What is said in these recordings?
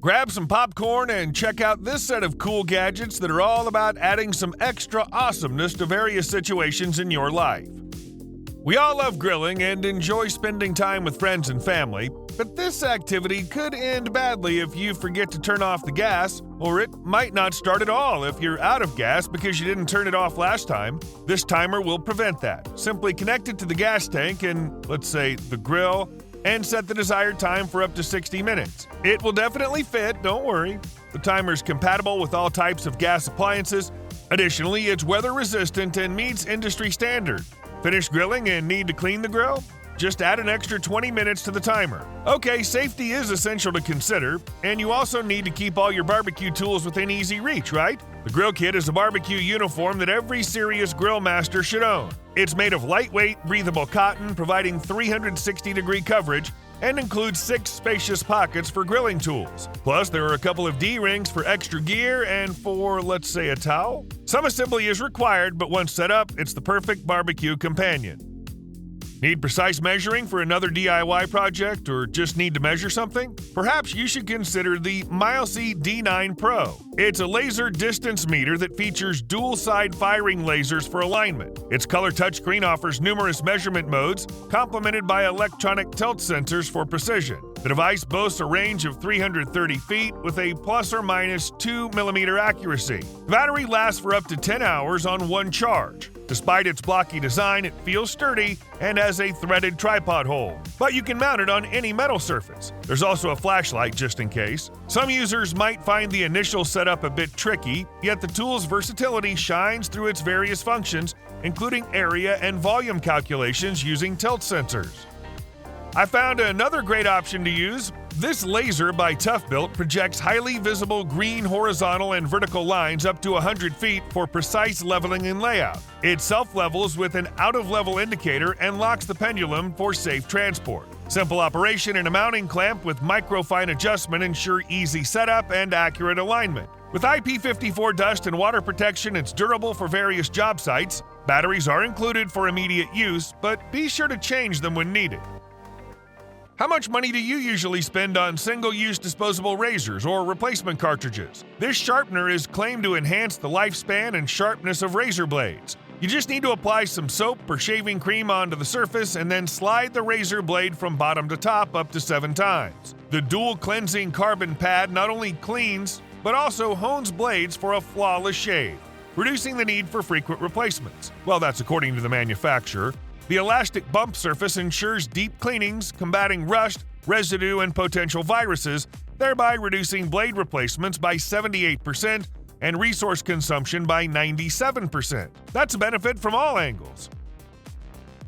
Grab some popcorn and check out this set of cool gadgets that are all about adding some extra awesomeness to various situations in your life. We all love grilling and enjoy spending time with friends and family, but this activity could end badly if you forget to turn off the gas, or it might not start at all if you're out of gas because you didn't turn it off last time. This timer will prevent that. Simply connect it to the gas tank and, let's say, the grill, and set the desired time for up to 60 minutes. It will definitely fit, don't worry. The timer is compatible with all types of gas appliances. Additionally, it's weather resistant and meets industry standard. Finished grilling and need to clean the grill? Just add an extra 20 minutes to the timer. Okay, safety is essential to consider, and you also need to keep all your barbecue tools within easy reach, right? The Grill Kit is a barbecue uniform that every serious grill master should own. It's made of lightweight, breathable cotton, providing 360-degree coverage, and includes 6 spacious pockets for grilling tools. Plus, there are a couple of D-rings for extra gear and for, let's say, a towel. Some assembly is required, but once set up, it's the perfect barbecue companion. Need precise measuring for another DIY project, or just need to measure something? Perhaps you should consider the MiLESEEY D9 Pro. It's a laser distance meter that features dual-side firing lasers for alignment. Its color touchscreen offers numerous measurement modes, complemented by electronic tilt sensors for precision. The device boasts a range of 330 feet with a plus or minus 2 mm accuracy. The battery lasts for up to 10 hours on one charge. Despite its blocky design, it feels sturdy and has a threaded tripod hold, but you can mount it on any metal surface. There's also a flashlight just in case. Some users might find the initial setup a bit tricky, yet the tool's versatility shines through its various functions, including area and volume calculations using tilt sensors. I found another great option to use. This laser by ToughBuilt projects highly visible green horizontal and vertical lines up to 100 feet for precise leveling and layout. It self-levels with an out-of-level indicator and locks the pendulum for safe transport. Simple operation and a mounting clamp with microfine adjustment ensure easy setup and accurate alignment. With IP54 dust and water protection, it's durable for various job sites. Batteries are included for immediate use, but be sure to change them when needed. How much money do you usually spend on single-use disposable razors or replacement cartridges? This sharpener is claimed to enhance the lifespan and sharpness of razor blades. You just need to apply some soap or shaving cream onto the surface and then slide the razor blade from bottom to top up to 7 times. The dual cleansing carbon pad not only cleans, but also hones blades for a flawless shave, reducing the need for frequent replacements. Well, that's according to the manufacturer. The elastic bump surface ensures deep cleanings, combating rust, residue, and potential viruses, thereby reducing blade replacements by 78% and resource consumption by 97%. That's a benefit from all angles.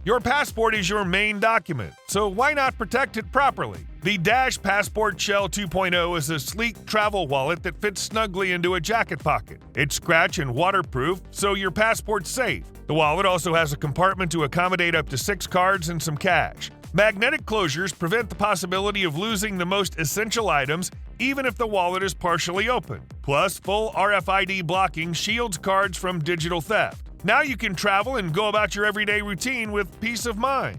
Your passport is your main document, so why not protect it properly? The Dash Passport Shell 2.0 is a sleek travel wallet that fits snugly into a jacket pocket. It's scratch and waterproof, so your passport's safe. The wallet also has a compartment to accommodate up to 6 cards and some cash. Magnetic closures prevent the possibility of losing the most essential items, even if the wallet is partially open. Plus, full RFID blocking shields cards from digital theft. Now you can travel and go about your everyday routine with peace of mind.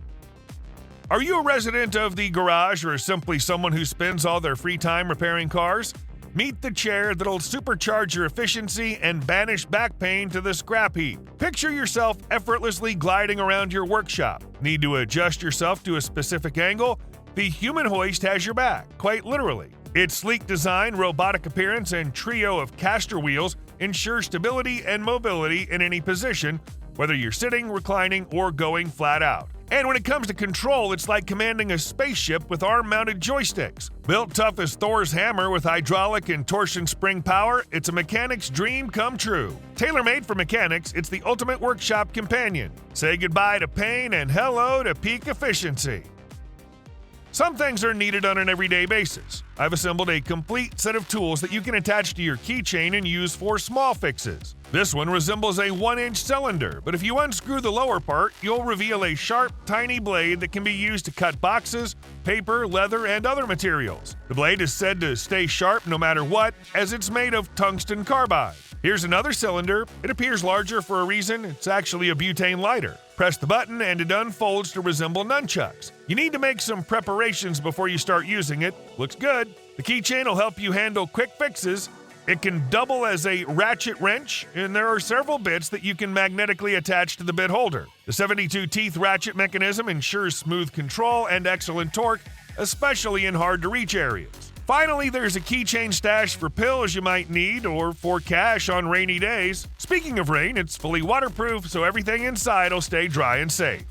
Are you a resident of the garage or simply someone who spends all their free time repairing cars? Meet the chair that'll supercharge your efficiency and banish back pain to the scrap heap. Picture yourself effortlessly gliding around your workshop. Need to adjust yourself to a specific angle? The human Hoist has your back, quite literally. Its sleek design, robotic appearance, and trio of caster wheels ensure stability and mobility in any position, whether you're sitting, reclining, or going flat out. And when it comes to control, it's like commanding a spaceship with arm-mounted joysticks. Built tough as Thor's hammer with hydraulic and torsion spring power, it's a mechanic's dream come true. Tailor-made for mechanics, it's the ultimate workshop companion. Say goodbye to pain and hello to peak efficiency. Some things are needed on an everyday basis. I've assembled a complete set of tools that you can attach to your keychain and use for small fixes. This one resembles a 1-inch cylinder, but if you unscrew the lower part, you'll reveal a sharp, tiny blade that can be used to cut boxes, paper, leather, and other materials. The blade is said to stay sharp no matter what, as it's made of tungsten carbide. Here's another cylinder. It appears larger for a reason. It's actually a butane lighter. Press the button and it unfolds to resemble nunchucks. You need to make some preparations before you start using it. Looks good. The keychain will help you handle quick fixes. It can double as a ratchet wrench, and there are several bits that you can magnetically attach to the bit holder. The 72-teeth ratchet mechanism ensures smooth control and excellent torque, especially in hard-to-reach areas. Finally, there's a keychain stash for pills you might need or for cash on rainy days. Speaking of rain, it's fully waterproof, so everything inside will stay dry and safe.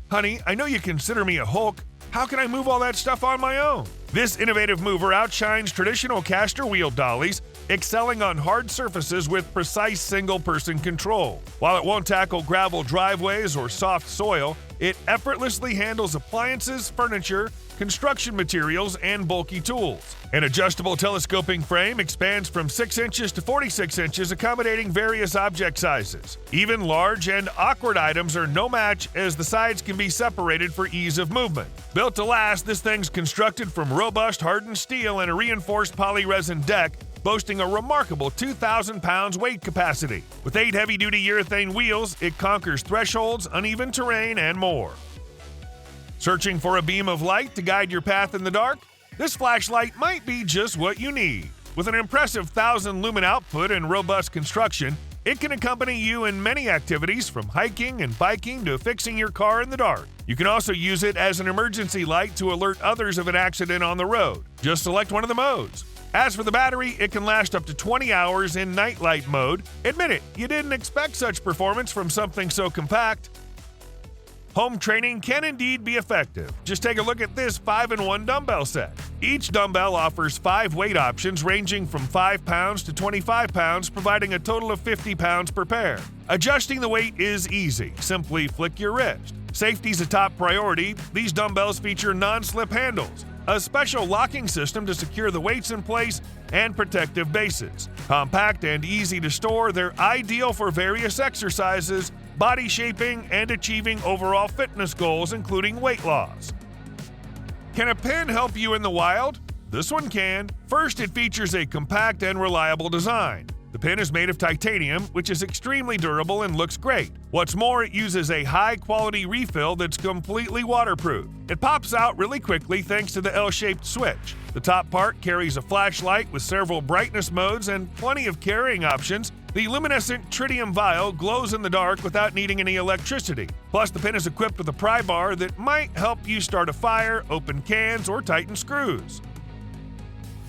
Honey, I know you consider me a Hulk. How can I move all that stuff on my own? This innovative mover outshines traditional caster wheel dollies, excelling on hard surfaces with precise single-person control. While it won't tackle gravel driveways or soft soil, it effortlessly handles appliances, furniture, construction materials, and bulky tools. An adjustable telescoping frame expands from 6 inches to 46 inches, accommodating various object sizes. Even large and awkward items are no match, as the sides can be separated for ease of movement. Built to last, this thing's constructed from robust hardened steel and a reinforced polyresin deck, boasting a remarkable 2,000 pounds weight capacity. With 8 heavy-duty urethane wheels, it conquers thresholds, uneven terrain, and more. Searching for a beam of light to guide your path in the dark? This flashlight might be just what you need. With an impressive 1,000 lumen output and robust construction, it can accompany you in many activities, from hiking and biking to fixing your car in the dark. You can also use it as an emergency light to alert others of an accident on the road. Just select one of the modes. As for the battery, it can last up to 20 hours in nightlight mode. Admit it, you didn't expect such performance from something so compact. Home training can indeed be effective. Just take a look at this 5-in-1 dumbbell set. Each dumbbell offers 5 weight options ranging from 5 pounds to 25 pounds, providing a total of 50 pounds per pair. Adjusting the weight is easy. Simply flick your wrist. Safety's a top priority. These dumbbells feature non-slip handles, a special locking system to secure the weights in place, and protective bases. Compact and easy to store, they're ideal for various exercises, body shaping, and achieving overall fitness goals, including weight loss. Can a pin help you in the wild? This one can. First, it features a compact and reliable design. The pin is made of titanium, which is extremely durable and looks great. What's more, it uses a high-quality refill that's completely waterproof. It pops out really quickly thanks to the L-shaped switch. The top part carries a flashlight with several brightness modes and plenty of carrying options. The luminescent tritium vial glows in the dark without needing any electricity. Plus, the pin is equipped with a pry bar that might help you start a fire, open cans, or tighten screws.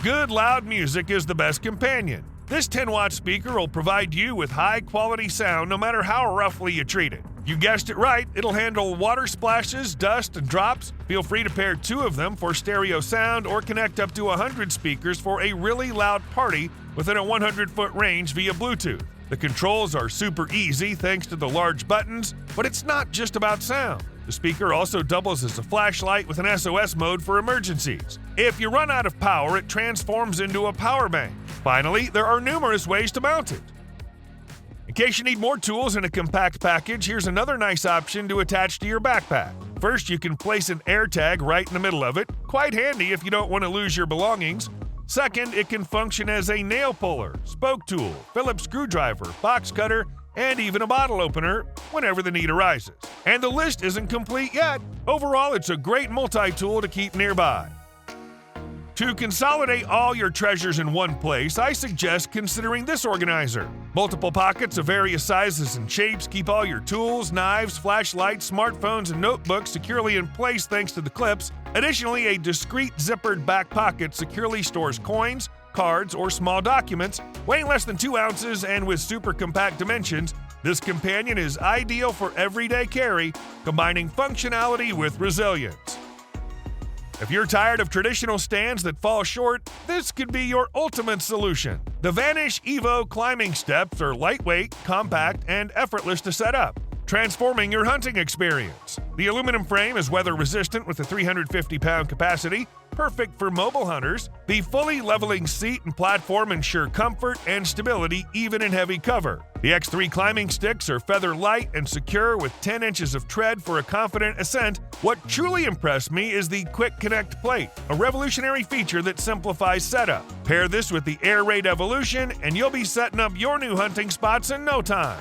Good loud music is the best companion. This 10-watt speaker will provide you with high-quality sound no matter how roughly you treat it. You guessed it right, it'll handle water splashes, dust, and drops. Feel free to pair 2 of them for stereo sound or connect up to 100 speakers for a really loud party within a 100-foot range via Bluetooth. The controls are super easy thanks to the large buttons, but it's not just about sound. The speaker also doubles as a flashlight with an SOS mode for emergencies. If you run out of power, it transforms into a power bank. Finally, there are numerous ways to mount it. In case you need more tools in a compact package, here's another nice option to attach to your backpack. First, you can place an AirTag right in the middle of it, quite handy if you don't want to lose your belongings. Second, it can function as a nail puller, spoke tool, Phillips screwdriver, box cutter, and even a bottle opener whenever the need arises. And the list isn't complete yet. Overall, it's a great multi-tool to keep nearby. To consolidate all your treasures in one place, I suggest considering this organizer. Multiple pockets of various sizes and shapes keep all your tools, knives, flashlights, smartphones, and notebooks securely in place thanks to the clips. Additionally, a discreet zippered back pocket securely stores coins, cards, or small documents. Weighing less than 2 ounces and with super compact dimensions, this companion is ideal for everyday carry, combining functionality with resilience. If you're tired of traditional stands that fall short, this could be your ultimate solution. The Vanish Evo climbing steps are lightweight, compact, and effortless to set up, transforming your hunting experience. The aluminum frame is weather-resistant with a 350-pound capacity, perfect for mobile hunters. The fully leveling seat and platform ensure comfort and stability even in heavy cover. The X3 climbing sticks are feather light and secure with 10 inches of tread for a confident ascent. What truly impressed me is the Quick Connect plate, a revolutionary feature that simplifies setup. Pair this with the Air Raid Evolution and you'll be setting up your new hunting spots in no time.